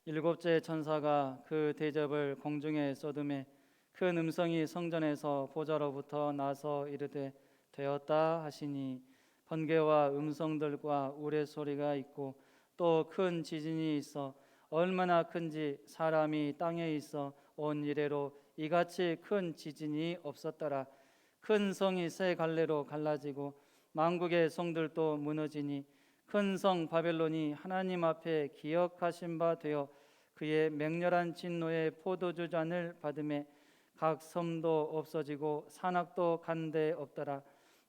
일곱째 천사가 그 대접을 공중에 쏟음에 큰 음성이 성전에서 보좌로부터 나서 이르되 되었다 하시니 번개와 음성들과 우레소리가 있고 또 큰 지진이 있어 얼마나 큰지 사람이 땅에 있어 온 이래로 이같이 큰 지진이 없었더라. 큰 성이 세 갈래로 갈라지고 만국의 성들도 무너지니 큰 성 바벨론이 하나님 앞에 기억하신 바 되어 그의 맹렬한 진노의 포도주 잔을 받음에 각 섬도 없어지고 산악도 간데 없더라.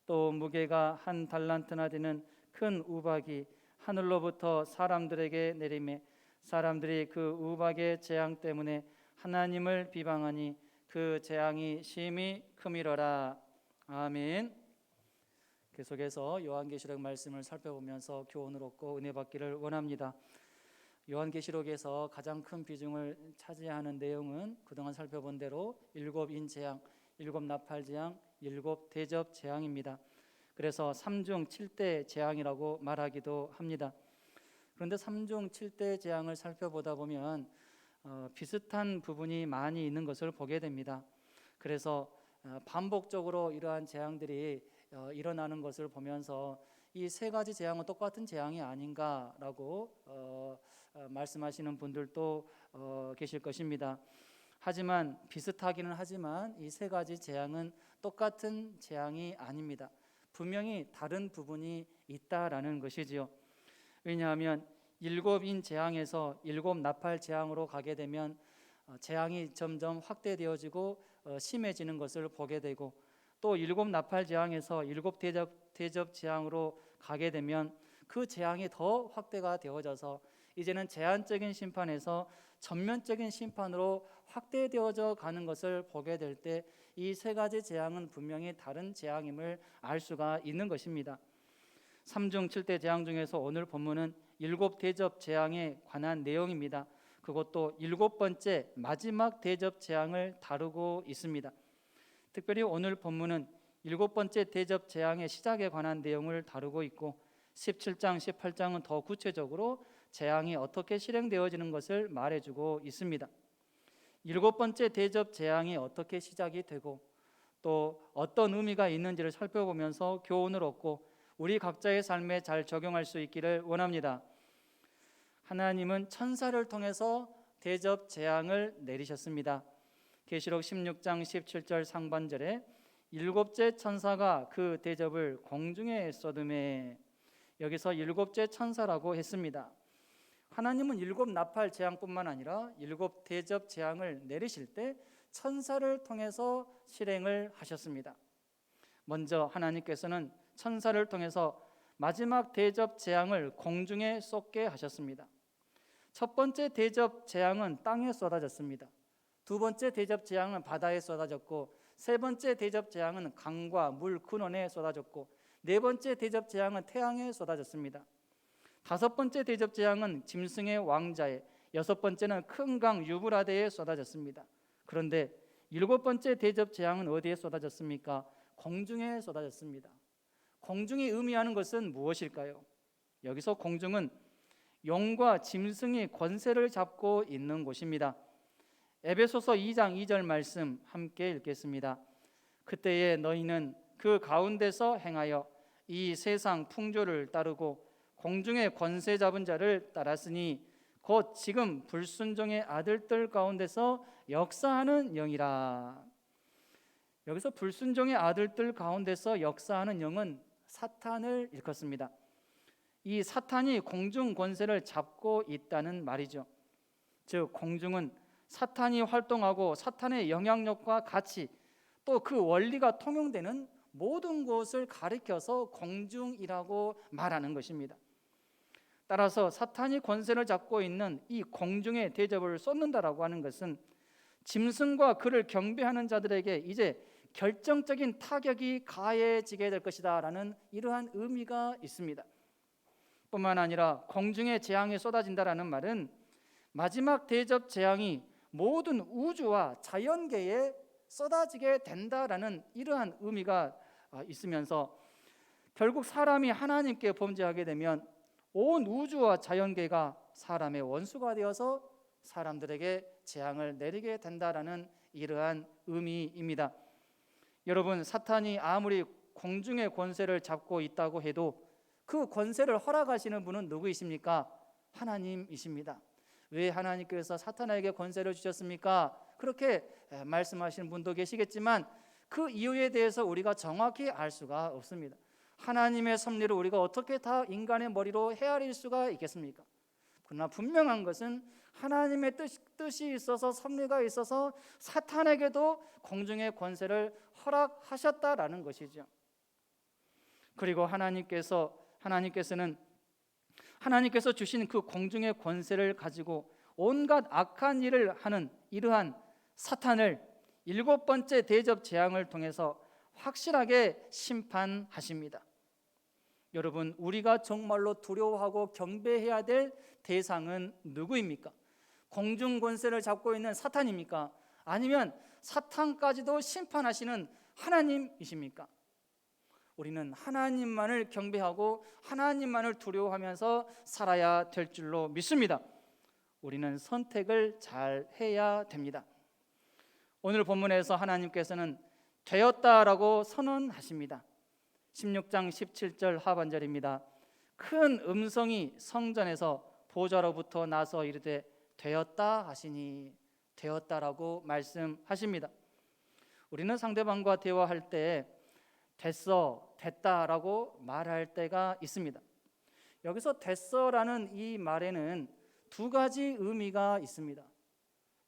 또 무게가 한 달란트나 되는 큰 우박이 하늘로부터 사람들에게 내리매 사람들이 그 우박의 재앙 때문에 하나님을 비방하니 그 재앙이 심히 크미러라. 아멘. 계속해서 요한계시록 말씀을 살펴보면서 교훈을 얻고 은혜 받기를 원합니다. 요한계시록에서 가장 큰 비중을 차지하는 내용은 그동안 살펴본 대로 일곱 인재앙, 일곱 나팔재앙, 일곱 대접재앙입니다. 그래서 3중 7대 재앙이라고 말하기도 합니다. 그런데 3중 7대 재앙을 살펴보다 보면 비슷한 부분이 많이 있는 것을 보게 됩니다. 그래서 반복적으로 이러한 재앙들이 일어나는 것을 보면서 이 세 가지 재앙은 똑같은 재앙이 아닌가라고 말씀하시는 분들도 계실 것입니다. 하지만 비슷하기는 하지만 이 세 가지 재앙은 똑같은 재앙이 아닙니다. 분명히 다른 부분이 있다라는 것이지요. 왜냐하면 일곱인 재앙에서 일곱 나팔 재앙으로 가게 되면 재앙이 점점 확대되어지고 심해지는 것을 보게 되고 또 일곱 나팔 재앙에서 일곱 대접 재앙으로 가게 되면 그 재앙이 더 확대가 되어져서 이제는 제한적인 심판에서 전면적인 심판으로 확대되어져 가는 것을 보게 될 때 이 세 가지 재앙은 분명히 다른 재앙임을 알 수가 있는 것입니다. 3중 7대 재앙 중에서 오늘 본문은 일곱 대접 재앙에 관한 내용입니다. 그것도 일곱 번째 마지막 대접 재앙을 다루고 있습니다. 특별히 오늘 본문은 일곱 번째 대접 재앙의 시작에 관한 내용을 다루고 있고 17장, 18장은 더 구체적으로 재앙이 어떻게 실행되어지는 것을 말해주고 있습니다. 일곱 번째 대접 재앙이 어떻게 시작이 되고 또 어떤 의미가 있는지를 살펴보면서 교훈을 얻고 우리 각자의 삶에 잘 적용할 수 있기를 원합니다. 하나님은 천사를 통해서 대접 재앙을 내리셨습니다. 계시록 16장 17절 상반절에 일곱째 천사가 그 대접을 공중에 쏟음에 여기서 일곱째 천사라고 했습니다. 하나님은 일곱 나팔 재앙뿐만 아니라 일곱 대접 재앙을 내리실 때 천사를 통해서 실행을 하셨습니다. 먼저 하나님께서는 천사를 통해서 마지막 대접 재앙을 공중에 쏟게 하셨습니다. 첫 번째 대접 재앙은 땅에 쏟아졌습니다. 두 번째 대접 재앙은 바다에 쏟아졌고 세 번째 대접 재앙은 강과 물 근원에 쏟아졌고 네 번째 대접 재앙은 태양에 쏟아졌습니다. 다섯 번째 대접 재앙은 짐승의 왕자에, 여섯 번째는 큰 강 유브라데에 쏟아졌습니다. 그런데 일곱 번째 대접 재앙은 어디에 쏟아졌습니까? 공중에 쏟아졌습니다. 공중이 의미하는 것은 무엇일까요? 여기서 공중은 용과 짐승이 권세를 잡고 있는 곳입니다. 에베소서 2장 2절 말씀 함께 읽겠습니다. 그때에 너희는 그 가운데서 행하여 이 세상 풍조를 따르고 공중의 권세 잡은 자를 따랐으니 곧 지금 불순종의 아들들 가운데서 역사하는 영이라. 여기서 불순종의 아들들 가운데서 역사하는 영은 사탄을 일컫습니다. 이 사탄이 공중 권세를 잡고 있다는 말이죠. 즉 공중은 사탄이 활동하고 사탄의 영향력과 같이 또 그 원리가 통용되는 모든 곳을 가리켜서 공중이라고 말하는 것입니다. 따라서 사탄이 권세를 잡고 있는 이 공중의 대접을 쏟는다라고 하는 것은 짐승과 그를 경배하는 자들에게 이제 결정적인 타격이 가해지게 될 것이다 라는 이러한 의미가 있습니다. 뿐만 아니라 공중의 재앙이 쏟아진다라는 말은 마지막 대접 재앙이 모든 우주와 자연계에 쏟아지게 된다라는 이러한 의미가 있으면서 결국 사람이 하나님께 범죄하게 되면 온 우주와 자연계가 사람의 원수가 되어서 사람들에게 재앙을 내리게 된다라는 이러한 의미입니다. 여러분, 사탄이 아무리 공중의 권세를 잡고 있다고 해도 그 권세를 허락하시는 분은 누구이십니까? 하나님이십니다. 왜 하나님께서 사탄에게 권세를 주셨습니까? 그렇게 말씀하시는 분도 계시겠지만 그 이유에 대해서 우리가 정확히 알 수가 없습니다. 하나님의 섭리를 우리가 어떻게 다 인간의 머리로 헤아릴 수가 있겠습니까? 그러나 분명한 것은 하나님의 뜻이 있어서, 섭리가 있어서 사탄에게도 공중의 권세를 허락하셨다라는 것이죠. 그리고 하나님께서 주신 그 공중의 권세를 가지고 온갖 악한 일을 하는 이러한 사탄을 7번째 대접 재앙을 통해서 확실하게 심판하십니다. 여러분, 우리가 정말로 두려워하고 경배해야 될 대상은 누구입니까? 공중 권세를 잡고 있는 사탄입니까? 아니면 사탄까지도 심판하시는 하나님이십니까? 우리는 하나님만을 경배하고 하나님만을 두려워하면서 살아야 될 줄로 믿습니다. 우리는 선택을 잘 해야 됩니다. 오늘 본문에서 하나님께서는 되었다라고 선언하십니다. 16장 17절 하반절입니다. 큰 음성이 성전에서 보좌로부터 나서 이르되 되었다 하시니, 되었다라고 말씀하십니다. 우리는 상대방과 대화할 때 됐어, 됐다라고 말할 때가 있습니다. 여기서 됐어라는 이 말에는 두 가지 의미가 있습니다.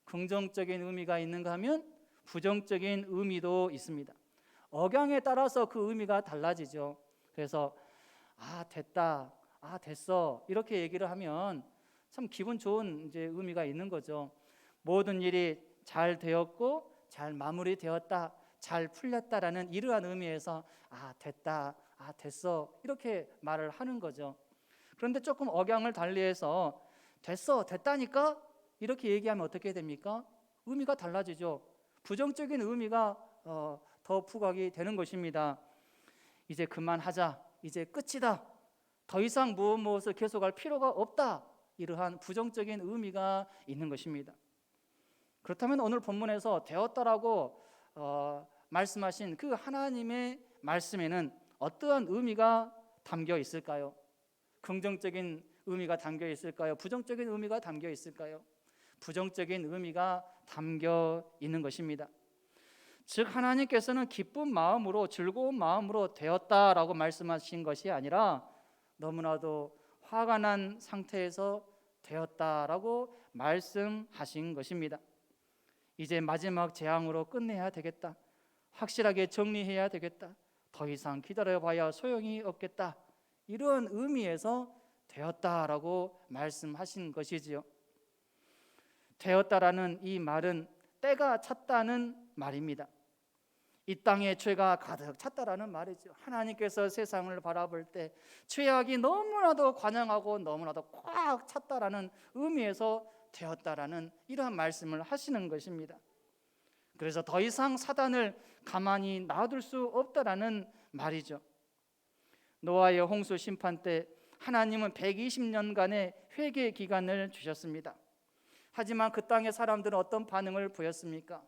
긍정적인 의미가 있는가 하면 부정적인 의미도 있습니다. 억양에 따라서 그 의미가 달라지죠. 그래서 됐다, 됐어 이렇게 얘기를 하면 참 기분 좋은 이제 의미가 있는 거죠. 모든 일이 잘 되었고 잘 마무리되었다, 잘 풀렸다라는 이러한 의미에서 됐다, 됐어 이렇게 말을 하는 거죠. 그런데 조금 억양을 달리해서 됐어, 됐다니까 이렇게 얘기하면 어떻게 됩니까? 의미가 달라지죠. 부정적인 의미가 더 부각이 되는 것입니다. 이제 그만하자, 이제 끝이다, 더 이상 무엇을 계속할 필요가 없다, 이러한 부정적인 의미가 있는 것입니다. 그렇다면 오늘 본문에서 되었다라고 말씀하신 그 하나님의 말씀에는 어떠한 의미가 담겨 있을까요? 긍정적인 의미가 담겨 있을까요? 부정적인 의미가 담겨 있을까요? 부정적인 의미가 담겨 있는 것입니다. 즉 하나님께서는 기쁜 마음으로, 즐거운 마음으로 되었다라고 말씀하신 것이 아니라 너무나도 화가 난 상태에서 되었다라고 말씀하신 것입니다. 이제 마지막 재앙으로 끝내야 되겠다, 확실하게 정리해야 되겠다, 더 이상 기다려봐야 소용이 없겠다, 이런 의미에서 되었다라고 말씀하신 것이지요. 되었다라는 이 말은 때가 찼다는 말입니다. 이 땅에 죄가 가득 찼다라는 말이죠. 하나님께서 세상을 바라볼 때 죄악이 너무나도 관영하고 너무나도 꽉 찼다라는 의미에서 되었다라는 이러한 말씀을 하시는 것입니다. 그래서 더 이상 사단을 가만히 놔둘 수 없다라는 말이죠. 노아의 홍수 심판 때 하나님은 120년간의 회개 기간을 주셨습니다. 하지만 그 땅의 사람들은 어떤 반응을 보였습니까?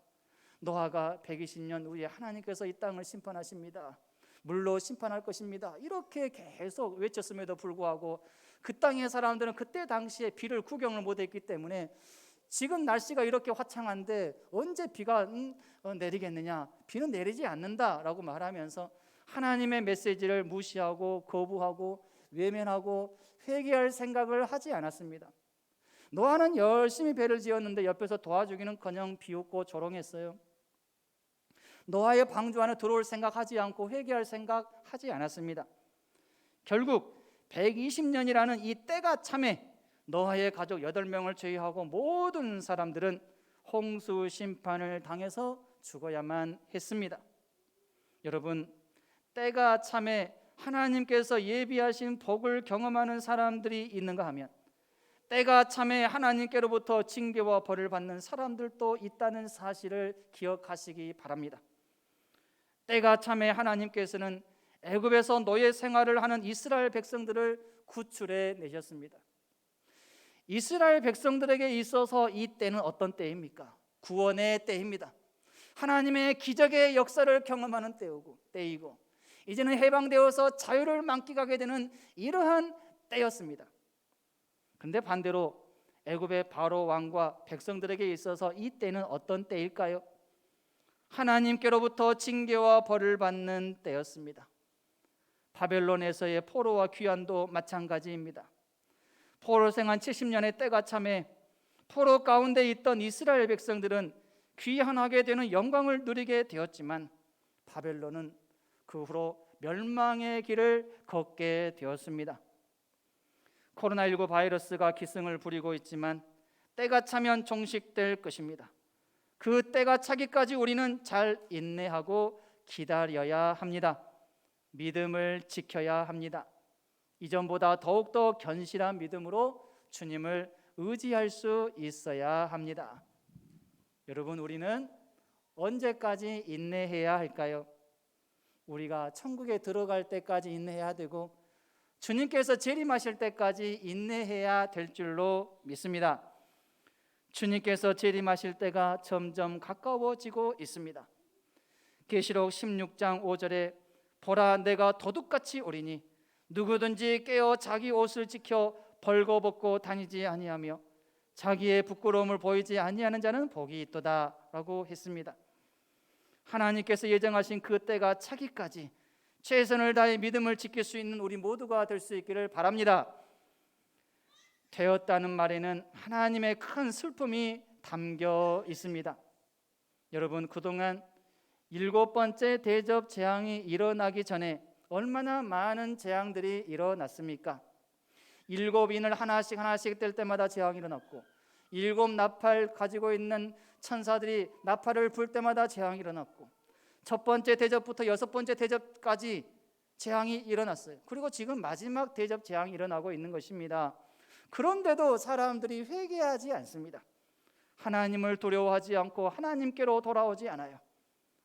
노아가 120년 후에 하나님께서 이 땅을 심판하십니다, 물로 심판할 것입니다, 이렇게 계속 외쳤음에도 불구하고 그 땅의 사람들은 그때 당시에 비를 구경을 못했기 때문에 지금 날씨가 이렇게 화창한데 언제 비가 내리겠느냐, 비는 내리지 않는다라고 말하면서 하나님의 메시지를 무시하고 거부하고 외면하고 회개할 생각을 하지 않았습니다. 노아는 열심히 배를 지었는데 옆에서 도와주기는커녕 비웃고 조롱했어요. 노아의 방주 안에 들어올 생각하지 않고 회개할 생각하지 않았습니다. 결국 120년이라는 이 때가 참에 노아의 가족 8명을 제외하고 모든 사람들은 홍수 심판을 당해서 죽어야만 했습니다. 여러분, 때가 참에 하나님께서 예비하신 복을 경험하는 사람들이 있는가 하면 때가 참에 하나님께로부터 징계와 벌을 받는 사람들도 있다는 사실을 기억하시기 바랍니다. 때가 참에 하나님께서는 애굽에서 노예 생활을 하는 이스라엘 백성들을 구출해 내셨습니다. 이스라엘 백성들에게 있어서 이 때는 어떤 때입니까? 구원의 때입니다. 하나님의 기적의 역사를 경험하는 때이고 이제는 해방되어서 자유를 만끽하게 되는 이러한 때였습니다. 그런데 반대로 애굽의 바로 왕과 백성들에게 있어서 이 때는 어떤 때일까요? 하나님께로부터 징계와 벌을 받는 때였습니다. 바벨론에서의 포로와 귀환도 마찬가지입니다. 포로 생활 70년의 때가 참에 포로 가운데 있던 이스라엘 백성들은 귀환하게 되는 영광을 누리게 되었지만 바벨론은 그 후로 멸망의 길을 걷게 되었습니다. 코로나19 바이러스가 기승을 부리고 있지만 때가 차면 종식될 것입니다. 그 때가 차기까지 우리는 잘 인내하고 기다려야 합니다. 믿음을 지켜야 합니다. 이전보다 더욱더 견실한 믿음으로 주님을 의지할 수 있어야 합니다. 여러분, 우리는 언제까지 인내해야 할까요? 우리가 천국에 들어갈 때까지 인내해야 되고 주님께서 재림하실 때까지 인내해야 될 줄로 믿습니다. 주님께서 재림하실 때가 점점 가까워지고 있습니다. 계시록 16장 5절에 보라, 내가 도둑같이 오리니 누구든지 깨어 자기 옷을 지켜 벌거벗고 다니지 아니하며 자기의 부끄러움을 보이지 아니하는 자는 복이 있도다 라고 했습니다. 하나님께서 예정하신 그 때가 차기까지 최선을 다해 믿음을 지킬 수 있는 우리 모두가 될 수 있기를 바랍니다. 되었다는 말에는 하나님의 큰 슬픔이 담겨 있습니다. 여러분, 그동안 7번째 대접 재앙이 일어나기 전에 얼마나 많은 재앙들이 일어났습니까? 7인을 하나씩 뗄 때마다 재앙이 일어났고 7 나팔 가지고 있는 천사들이 나팔을 불 때마다 재앙이 일어났고 첫 번째 대접부터 6번째 대접까지 재앙이 일어났어요. 그리고 지금 마지막 대접 재앙이 일어나고 있는 것입니다. 그런데도 사람들이 회개하지 않습니다. 하나님을 두려워하지 않고 하나님께로 돌아오지 않아요.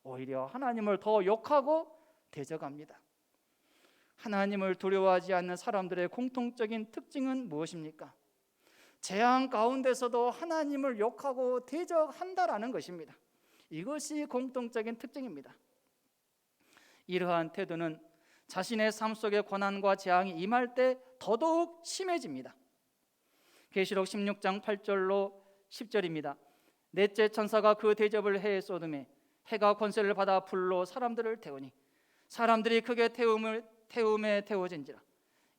오히려 하나님을 더 욕하고 대적합니다. 하나님을 두려워하지 않는 사람들의 공통적인 특징은 무엇입니까? 재앙 가운데서도 하나님을 욕하고 대적한다라는 것입니다. 이것이 공통적인 특징입니다. 이러한 태도는 자신의 삶 속에 고난과 재앙이 임할 때 더더욱 심해집니다. 계시록 16장 8절로 10절입니다. 넷째 천사가 그 대접을 해에 쏟음에 해가 권세를 받아 불로 사람들을 태우니 사람들이 크게 태움에 태워진지라.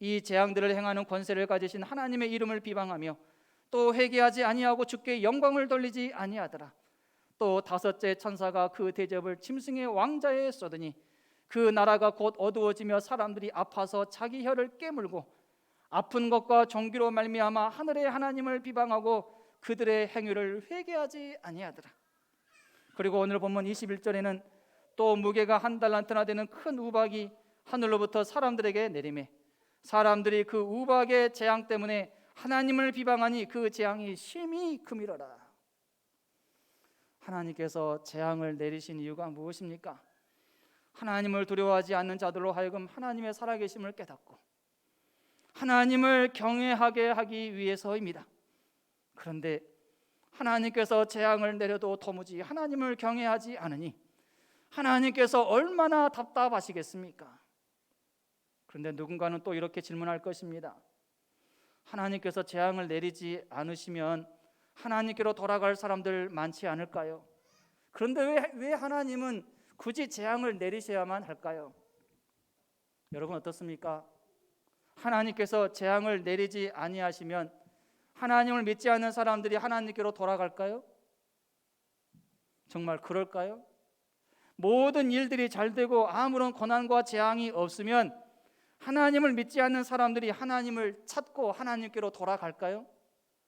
이 재앙들을 행하는 권세를 가지신 하나님의 이름을 비방하며 또 회개하지 아니하고 주께 영광을 돌리지 아니하더라. 또 다섯째 천사가 그 대접을 짐승의 왕자에 쏟으니 그 나라가 곧 어두워지며 사람들이 아파서 자기 혀를 깨물고 아픈 것과 종기로 말미암아 하늘의 하나님을 비방하고 그들의 행위를 회개하지 아니하더라. 그리고 오늘 본문 21절에는 또 무게가 1달란트나 되는 큰 우박이 하늘로부터 사람들에게 내리매 사람들이 그 우박의 재앙 때문에 하나님을 비방하니 그 재앙이 심히 크미러라. 하나님께서 재앙을 내리신 이유가 무엇입니까? 하나님을 두려워하지 않는 자들로 하여금 하나님의 살아계심을 깨닫고 하나님을 경외하게 하기 위해서입니다. 그런데 하나님께서 재앙을 내려도 도무지 하나님을 경외하지 않으니 하나님께서 얼마나 답답하시겠습니까? 그런데 누군가는 또 이렇게 질문할 것입니다. 하나님께서 재앙을 내리지 않으시면 하나님께로 돌아갈 사람들 많지 않을까요? 그런데 왜 하나님은 굳이 재앙을 내리셔야만 할까요? 여러분 어떻습니까? 하나님께서 재앙을 내리지 아니하시면 하나님을 믿지 않는 사람들이 하나님께로 돌아갈까요? 정말 그럴까요? 모든 일들이 잘 되고 아무런 고난과 재앙이 없으면 하나님을 믿지 않는 사람들이 하나님을 찾고 하나님께로 돌아갈까요?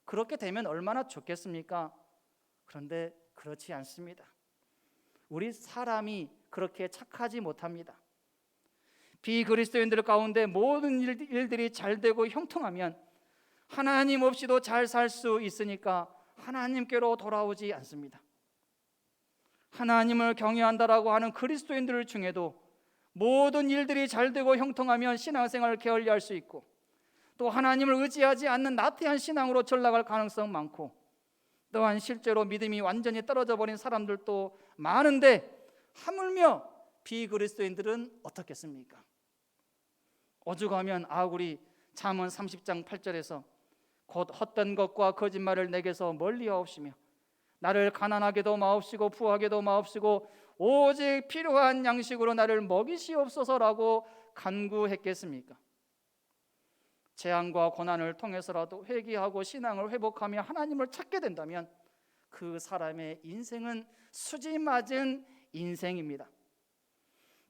그렇게 되면 얼마나 좋겠습니까? 그런데 그렇지 않습니다. 우리 사람이 그렇게 착하지 못합니다. 비그리스도인들 가운데 모든 일들이 잘 되고 형통하면 하나님 없이도 잘 살 수 있으니까 하나님께로 돌아오지 않습니다. 하나님을 경외한다라고 하는 그리스도인들 중에도 모든 일들이 잘 되고 형통하면 신앙생활을 게을리할 수 있고 또 하나님을 의지하지 않는 나태한 신앙으로 전락할 가능성 많고, 또한 실제로 믿음이 완전히 떨어져 버린 사람들도 많은데 하물며 비그리스도인들은 어떻겠습니까? 오죽하면 아굴이 잠언 30장 8절에서 곧 헛된 것과 거짓말을 내게서 멀리하옵시며 나를 가난하게도 마옵시고 부하게도 마옵시고 오직 필요한 양식으로 나를 먹이시옵소서라고 간구했겠습니까? 재앙과 고난을 통해서라도 회개하고 신앙을 회복하며 하나님을 찾게 된다면 그 사람의 인생은 수지 맞은 인생입니다.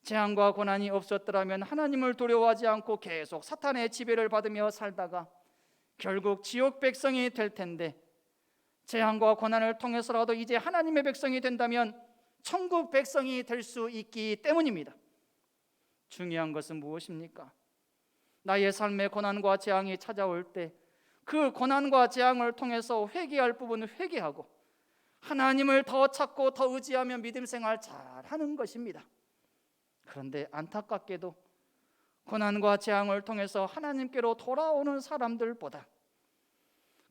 재앙과 고난이 없었더라면 하나님을 두려워하지 않고 계속 사탄의 지배를 받으며 살다가 결국 지옥 백성이 될 텐데, 재앙과 고난을 통해서라도 이제 하나님의 백성이 된다면 천국 백성이 될 수 있기 때문입니다. 중요한 것은 무엇입니까? 나의 삶에 고난과 재앙이 찾아올 때 그 고난과 재앙을 통해서 회개할 부분은 회개하고 하나님을 더 찾고 더 의지하며 믿음 생활 잘하는 것입니다. 그런데 안타깝게도 고난과 재앙을 통해서 하나님께로 돌아오는 사람들보다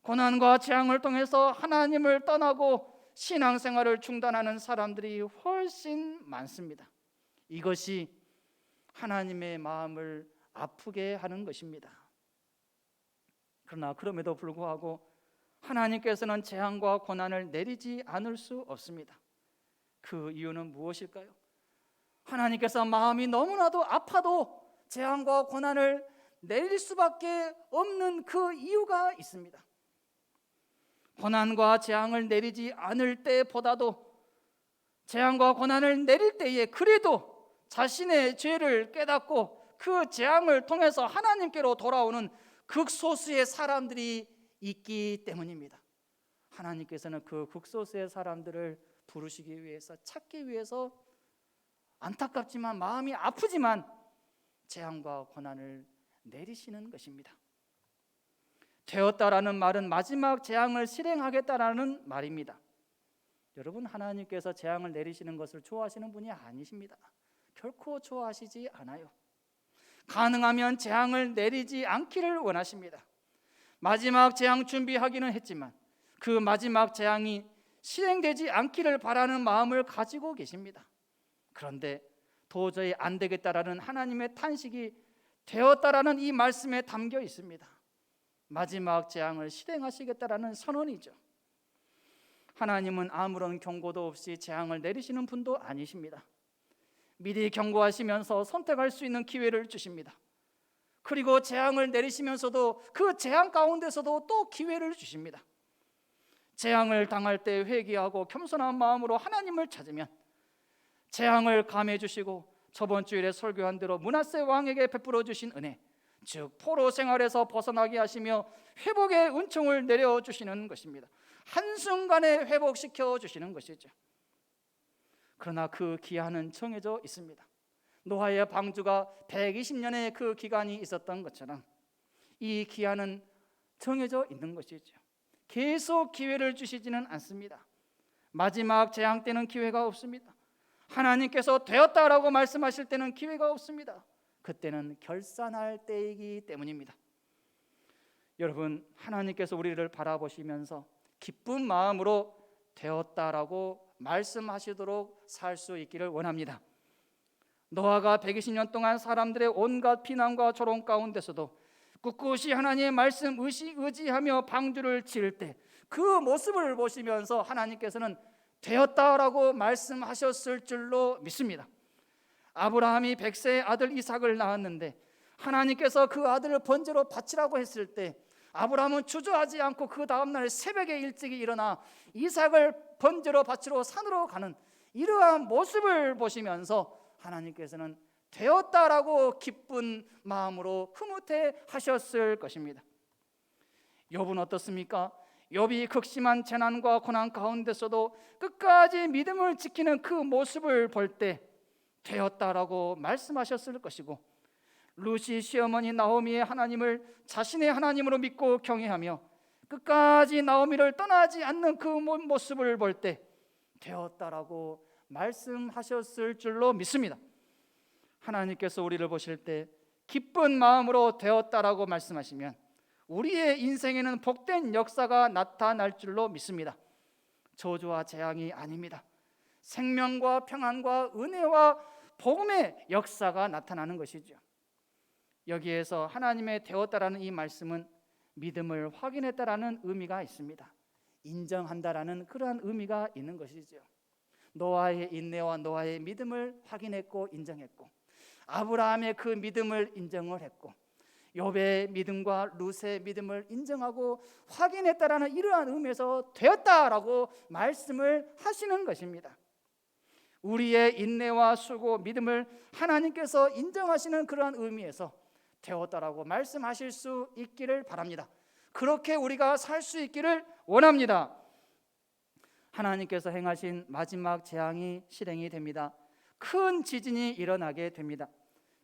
고난과 재앙을 통해서 하나님을 떠나고 신앙생활을 중단하는 사람들이 훨씬 많습니다. 이것이 하나님의 마음을 아프게 하는 것입니다. 그러나 그럼에도 불구하고 하나님께서는 재앙과 고난을 내리지 않을 수 없습니다. 그 이유는 무엇일까요? 하나님께서 마음이 너무나도 아파도 재앙과 고난을 내릴 수밖에 없는 그 이유가 있습니다. 고난과 재앙을 내리지 않을 때보다도 재앙과 고난을 내릴 때에 그래도 자신의 죄를 깨닫고 그 재앙을 통해서 하나님께로 돌아오는 극소수의 사람들이 있기 때문입니다. 하나님께서는 그 극소수의 사람들을 부르시기 위해서, 찾기 위해서 안타깝지만 마음이 아프지만 재앙과 고난을 내리시는 것입니다. 되었다라는 말은 마지막 재앙을 실행하겠다라는 말입니다. 여러분, 하나님께서 재앙을 내리시는 것을 좋아하시는 분이 아니십니다. 결코 좋아하시지 않아요. 가능하면 재앙을 내리지 않기를 원하십니다. 마지막 재앙 준비하기는 했지만 그 마지막 재앙이 실행되지 않기를 바라는 마음을 가지고 계십니다. 그런데 도저히 안 되겠다라는 하나님의 탄식이 되었다라는 이 말씀에 담겨 있습니다. 마지막 재앙을 실행하시겠다라는 선언이죠. 하나님은 아무런 경고도 없이 재앙을 내리시는 분도 아니십니다. 미리 경고하시면서 선택할 수 있는 기회를 주십니다. 그리고 재앙을 내리시면서도 그 재앙 가운데서도 또 기회를 주십니다. 재앙을 당할 때 회개하고 겸손한 마음으로 하나님을 찾으면 재앙을 감해 주시고 저번 주일에 설교한 대로 므낫세 왕에게 베풀어 주신 은혜, 즉 포로 생활에서 벗어나게 하시며 회복의 은총을 내려주시는 것입니다. 한순간에 회복시켜 주시는 것이죠. 그러나 그 기한은 정해져 있습니다. 노아의 방주가 120년의 그 기간이 있었던 것처럼 이 기한은 정해져 있는 것이죠. 계속 기회를 주시지는 않습니다. 마지막 재앙 때는 기회가 없습니다. 하나님께서 되었다라고 말씀하실 때는 기회가 없습니다. 그때는 결산할 때이기 때문입니다. 여러분, 하나님께서 우리를 바라보시면서 기쁜 마음으로 되었다라고 말씀하시도록 살 수 있기를 원합니다. 노아가 120년 동안 사람들의 온갖 비난과 조롱 가운데서도 꿋꿋이 하나님의 말씀 의지하며 방주를 지을 때 그 모습을 보시면서 하나님께서는 되었다라고 말씀하셨을 줄로 믿습니다. 아브라함이 100세의 아들 이삭을 낳았는데 하나님께서 그 아들을 번제로 바치라고 했을 때 아브라함은 주저하지 않고 그 다음날 새벽에 일찍이 일어나 이삭을 번제로 바치러 산으로 가는 이러한 모습을 보시면서 하나님께서는 되었다라고 기쁜 마음으로 흐뭇해 하셨을 것입니다. 욥은 어떻습니까? 욥이 극심한 재난과 고난 가운데서도 끝까지 믿음을 지키는 그 모습을 볼 때 되었다라고 말씀하셨을 것이고, 루시 시어머니 나오미의 하나님을 자신의 하나님으로 믿고 경외하며 끝까지 나오미를 떠나지 않는 그 모습을 볼 때 되었다라고 말씀하셨을 줄로 믿습니다. 하나님께서 우리를 보실 때 기쁜 마음으로 되었다라고 말씀하시면 우리의 인생에는 복된 역사가 나타날 줄로 믿습니다. 저주와 재앙이 아닙니다. 생명과 평안과 은혜와 복음의 역사가 나타나는 것이죠. 여기에서 하나님의 되었다라는 이 말씀은 믿음을 확인했다라는 의미가 있습니다. 인정한다라는 그러한 의미가 있는 것이죠. 노아의 인내와 노아의 믿음을 확인했고 인정했고, 아브라함의 그 믿음을 인정을 했고, 욥의 믿음과 룻의 믿음을 인정하고 확인했다라는 이러한 의미에서 되었다라고 말씀을 하시는 것입니다. 우리의 인내와 수고, 믿음을 하나님께서 인정하시는 그러한 의미에서 되었다라고 말씀하실 수 있기를 바랍니다. 그렇게 우리가 살 수 있기를 원합니다. 하나님께서 행하신 마지막 재앙이 실행이 됩니다. 큰 지진이 일어나게 됩니다.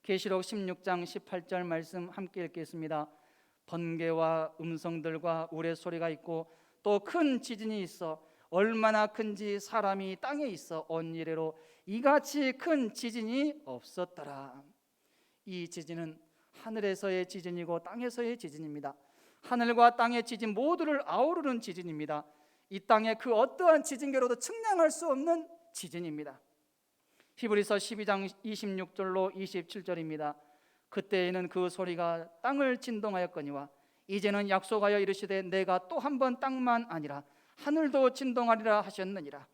계시록 16장 18절 말씀 함께 읽겠습니다. 번개와 음성들과 우레소리가 있고 또 큰 지진이 있어 얼마나 큰지 사람이 땅에 있어 온 이래로 이같이 큰 지진이 없었더라. 이 지진은 하늘에서의 지진이고 땅에서의 지진입니다. 하늘과 땅의 지진 모두를 아우르는 지진입니다. 이 땅의 그 어떠한 지진계로도 측량할 수 없는 지진입니다. 히브리서 12장 26절로 27절입니다. 그때에는 그 소리가 땅을 진동하였거니와 이제는 약속하여 이르시되 내가 또 한 번 땅만 아니라 하늘도 진동하리라 하셨느니라.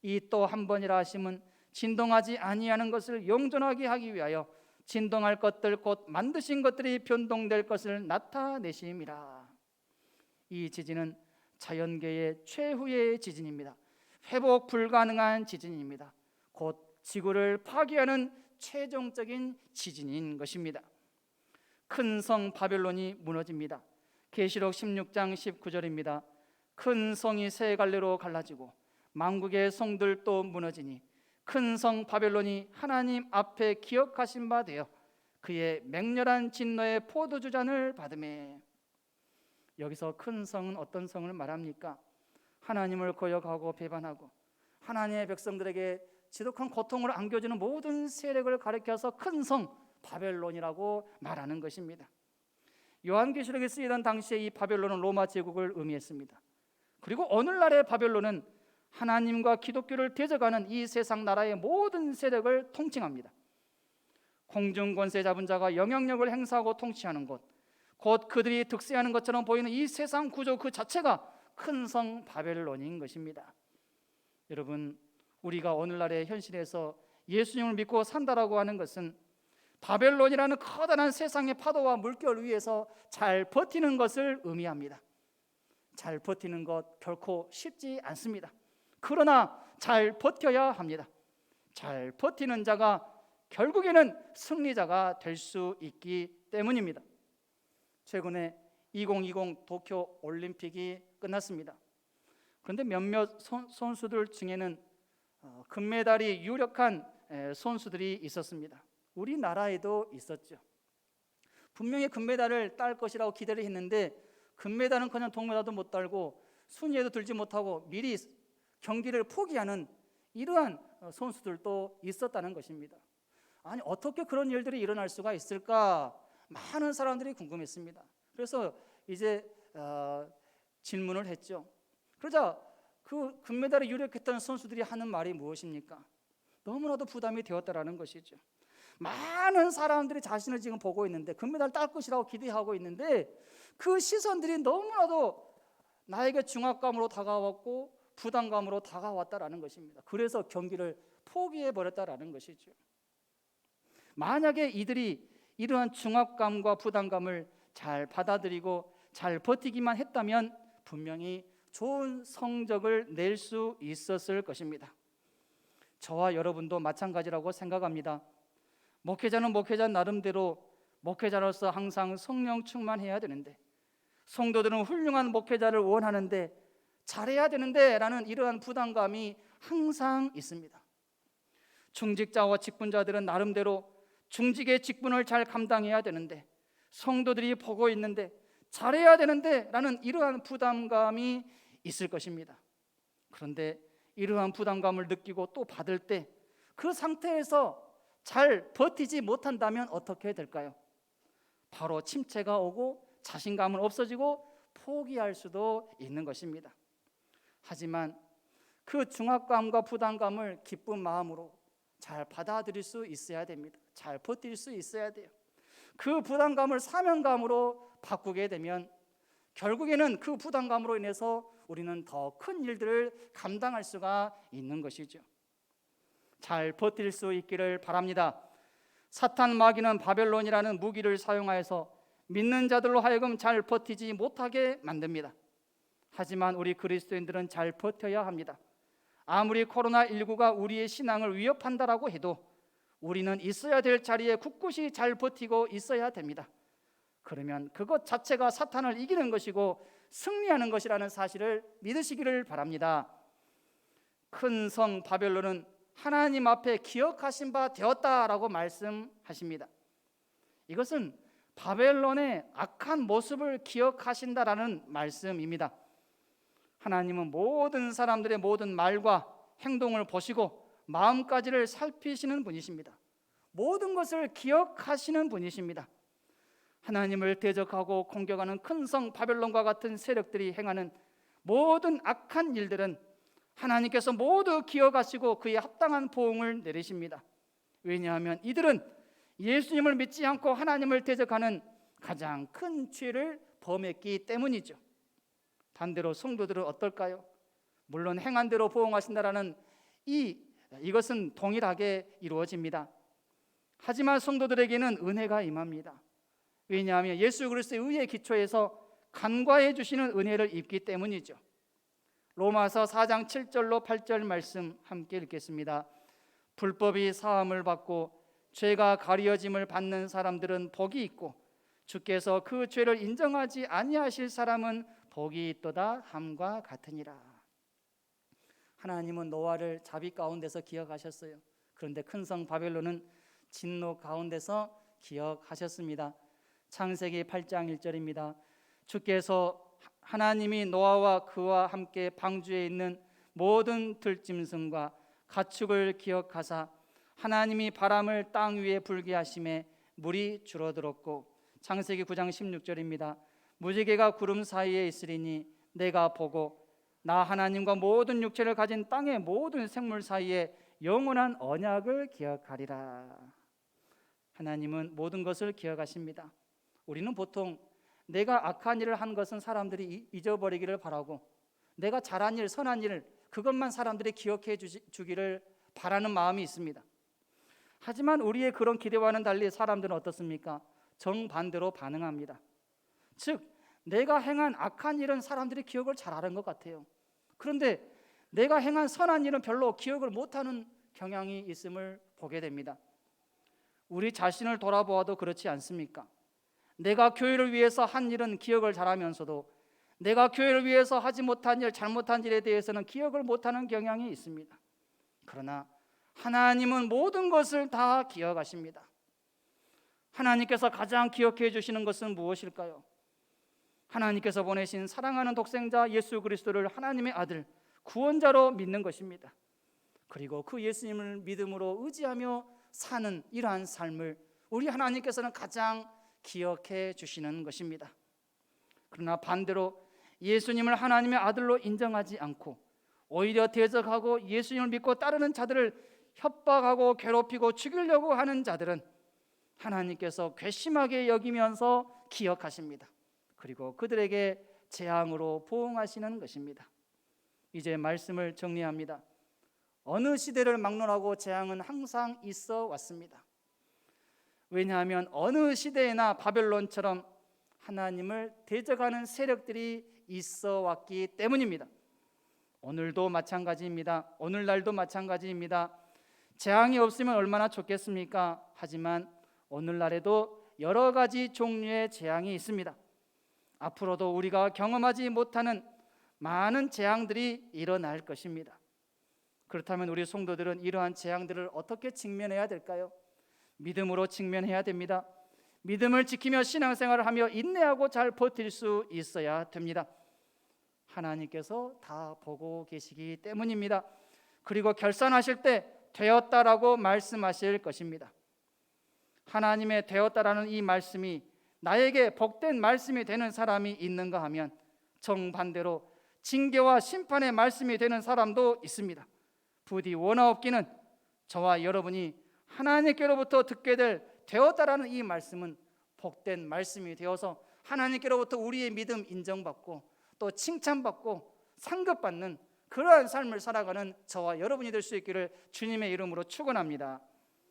이 또 한 번이라 하심은 진동하지 아니하는 것을 영존하게 하기 위하여 진동할 것들 곧 만드신 것들이 변동될 것을 나타내심이라. 이 지진은 자연계의 최후의 지진입니다. 회복 불가능한 지진입니다. 곧 지구를 파괴하는 최종적인 지진인 것입니다. 큰 성 바벨론이 무너집니다. 계시록 16장 19절입니다. 큰 성이 세 갈래로 갈라지고 만국의 성들도 무너지니 큰 성 바벨론이 하나님 앞에 기억하신 바 되어 그의 맹렬한 진노의 포도주 잔을 받으매. 여기서 큰 성은 어떤 성을 말합니까? 하나님을 거역하고 배반하고 하나님의 백성들에게 지독한 고통을 안겨주는 모든 세력을 가리켜서 큰 성 바벨론이라고 말하는 것입니다. 요한계시록에 쓰이던 당시에 이 바벨론은 로마 제국을 의미했습니다. 그리고 오늘날의 바벨론은 하나님과 기독교를 대적하는 이 세상 나라의 모든 세력을 통칭합니다. 공중 권세 잡은 자가 영향력을 행사하고 통치하는 곳, 곧 그들이 득세하는 것처럼 보이는 이 세상 구조 그 자체가 큰 성 바벨론인 것입니다. 여러분, 우리가 오늘날의 현실에서 예수님을 믿고 산다라고 하는 것은 바벨론이라는 커다란 세상의 파도와 물결 위에서 잘 버티는 것을 의미합니다. 잘 버티는 것 결코 쉽지 않습니다. 그러나 잘 버텨야 합니다. 잘 버티는 자가 결국에는 승리자가 될 수 있기 때문입니다. 최근에 2020 도쿄 올림픽이 끝났습니다. 그런데 몇몇 선수들 중에는 금메달이 유력한 선수들이 있었습니다. 우리나라에도 있었죠. 분명히 금메달을 딸 것이라고 기대를 했는데 금메달은커녕 동메달도 못 달고 순위에도 들지 못하고 미리 경기를 포기하는 이러한 선수들도 있었다는 것입니다. 아니, 어떻게 그런 일들이 일어날 수가 있을까? 많은 사람들이 궁금했습니다. 그래서 이제 질문을 했죠. 그러자 그 금메달에 유력했던 선수들이 하는 말이 무엇입니까? 너무나도 부담이 되었다라는 것이죠. 많은 사람들이 자신을 지금 보고 있는데 금메달 딸 것이라고 기대하고 있는데 그 시선들이 너무나도 나에게 중압감으로 다가왔고 부담감으로 다가왔다라는 것입니다. 그래서 경기를 포기해버렸다라는 것이죠. 만약에 이들이 이러한 중압감과 부담감을 잘 받아들이고 잘 버티기만 했다면 분명히 좋은 성적을 낼 수 있었을 것입니다. 저와 여러분도 마찬가지라고 생각합니다. 목회자는 목회자 나름대로 목회자로서 항상 성령 충만해야 되는데, 성도들은 훌륭한 목회자를 원하는데 잘해야 되는데 라는 이러한 부담감이 항상 있습니다. 중직자와 직분자들은 나름대로 중직의 직분을 잘 감당해야 되는데, 성도들이 보고 있는데 잘해야 되는데 라는 이러한 부담감이 있을 것입니다. 그런데 이러한 부담감을 느끼고 또 받을 때 그 상태에서 잘 버티지 못한다면 어떻게 될까요? 바로 침체가 오고 자신감은 없어지고 포기할 수도 있는 것입니다. 하지만 그 중압감과 부담감을 기쁜 마음으로 잘 받아들일 수 있어야 됩니다. 잘 버틸 수 있어야 돼요. 그 부담감을 사명감으로 바꾸게 되면 결국에는 그 부담감으로 인해서 우리는 더 큰 일들을 감당할 수가 있는 것이죠. 잘 버틸 수 있기를 바랍니다. 사탄 마귀는 바벨론이라는 무기를 사용하여서 믿는 자들로 하여금 잘 버티지 못하게 만듭니다. 하지만 우리 그리스도인들은 잘 버텨야 합니다. 아무리 코로나19가 우리의 신앙을 위협한다라고 해도 우리는 있어야 될 자리에 굳굳이 잘 버티고 있어야 됩니다. 그러면 그것 자체가 사탄을 이기는 것이고 승리하는 것이라는 사실을 믿으시기를 바랍니다. 큰 성 바벨론은 하나님 앞에 기억하신 바 되었다라고 말씀하십니다. 이것은 바벨론의 악한 모습을 기억하신다라는 말씀입니다. 하나님은 모든 사람들의 모든 말과 행동을 보시고 마음까지를 살피시는 분이십니다. 모든 것을 기억하시는 분이십니다. 하나님을 대적하고 공격하는 큰 성 바벨론과 같은 세력들이 행하는 모든 악한 일들은 하나님께서 모두 기억하시고 그에 합당한 보응을 내리십니다. 왜냐하면 이들은 예수님을 믿지 않고 하나님을 대적하는 가장 큰 죄를 범했기 때문이죠. 반대로 성도들은 어떨까요? 물론 행한 대로 보응하신다라는 이것은 동일하게 이루어집니다. 하지만 성도들에게는 은혜가 임합니다. 왜냐하면 예수 그리스도의 의의 기초에서 간과해 주시는 은혜를 입기 때문이죠. 로마서 4장 7절로 8절 말씀 함께 읽겠습니다. 불법이 사함을 받고 죄가 가려짐을 받는 사람들은 복이 있고 주께서 그 죄를 인정하지 아니하실 사람은 복이 있도다 함과 같으니라. 하나님은 노아를 자비 가운데서 기억하셨어요. 그런데 큰 성 바벨론은 진노 가운데서 기억하셨습니다. 창세기 8장 1절입니다. 주께서 하나님이 노아와 그와 함께 방주에 있는 모든 들짐승과 가축을 기억하사 하나님이 바람을 땅 위에 불게 하심에 물이 줄어들었고, 창세기 9장 16절입니다. 무지개가 구름 사이에 있으리니 내가 보고 나 하나님과 모든 육체를 가진 땅의 모든 생물 사이에 영원한 언약을 기억하리라. 하나님은 모든 것을 기억하십니다. 우리는 보통 내가 악한 일을 한 것은 사람들이 잊어버리기를 바라고 내가 잘한 일, 선한 일 그것만 사람들이 기억해 주기를 바라는 마음이 있습니다. 하지만 우리의 그런 기대와는 달리 사람들은 어떻습니까? 정반대로 반응합니다. 즉 내가 행한 악한 일은 사람들이 기억을 잘하는 것 같아요. 그런데 내가 행한 선한 일은 별로 기억을 못하는 경향이 있음을 보게 됩니다. 우리 자신을 돌아보아도 그렇지 않습니까? 내가 교회를 위해서 한 일은 기억을 잘하면서도 내가 교회를 위해서 하지 못한 일, 잘못한 일에 대해서는 기억을 못하는 경향이 있습니다. 그러나 하나님은 모든 것을 다 기억하십니다. 하나님께서 가장 기억해 주시는 것은 무엇일까요? 하나님께서 보내신 사랑하는 독생자 예수 그리스도를 하나님의 아들, 구원자로 믿는 것입니다. 그리고 그 예수님을 믿음으로 의지하며 사는 이러한 삶을 우리 하나님께서는 가장 기억해 주시는 것입니다. 그러나 반대로 예수님을 하나님의 아들로 인정하지 않고 오히려 대적하고 예수님을 믿고 따르는 자들을 협박하고 괴롭히고 죽이려고 하는 자들은 하나님께서 괘씸하게 여기면서 기억하십니다. 그리고 그들에게 재앙으로 보응하시는 것입니다. 이제 말씀을 정리합니다. 어느 시대를 막론하고 재앙은 항상 있어 왔습니다. 왜냐하면 어느 시대에나 바벨론처럼 하나님을 대적하는 세력들이 있어 왔기 때문입니다. 오늘도 마찬가지입니다. 오늘날도 마찬가지입니다. 재앙이 없으면 얼마나 좋겠습니까? 하지만 오늘날에도 여러 가지 종류의 재앙이 있습니다. 앞으로도 우리가 경험하지 못하는 많은 재앙들이 일어날 것입니다. 그렇다면 우리 성도들은 이러한 재앙들을 어떻게 직면해야 될까요? 믿음으로 직면해야 됩니다. 믿음을 지키며 신앙생활을 하며 인내하고 잘 버틸 수 있어야 됩니다. 하나님께서 다 보고 계시기 때문입니다. 그리고 결산하실 때 되었다라고 말씀하실 것입니다. 하나님의 되었다라는 이 말씀이 나에게 복된 말씀이 되는 사람이 있는가 하면 정반대로 징계와 심판의 말씀이 되는 사람도 있습니다. 부디 원하옵기는 저와 여러분이 하나님께로부터 듣게 되었다라는 이 말씀은 복된 말씀이 되어서 하나님께로부터 우리의 믿음 인정받고 또 칭찬받고 상급받는 그러한 삶을 살아가는 저와 여러분이 될 수 있기를 주님의 이름으로 축원합니다.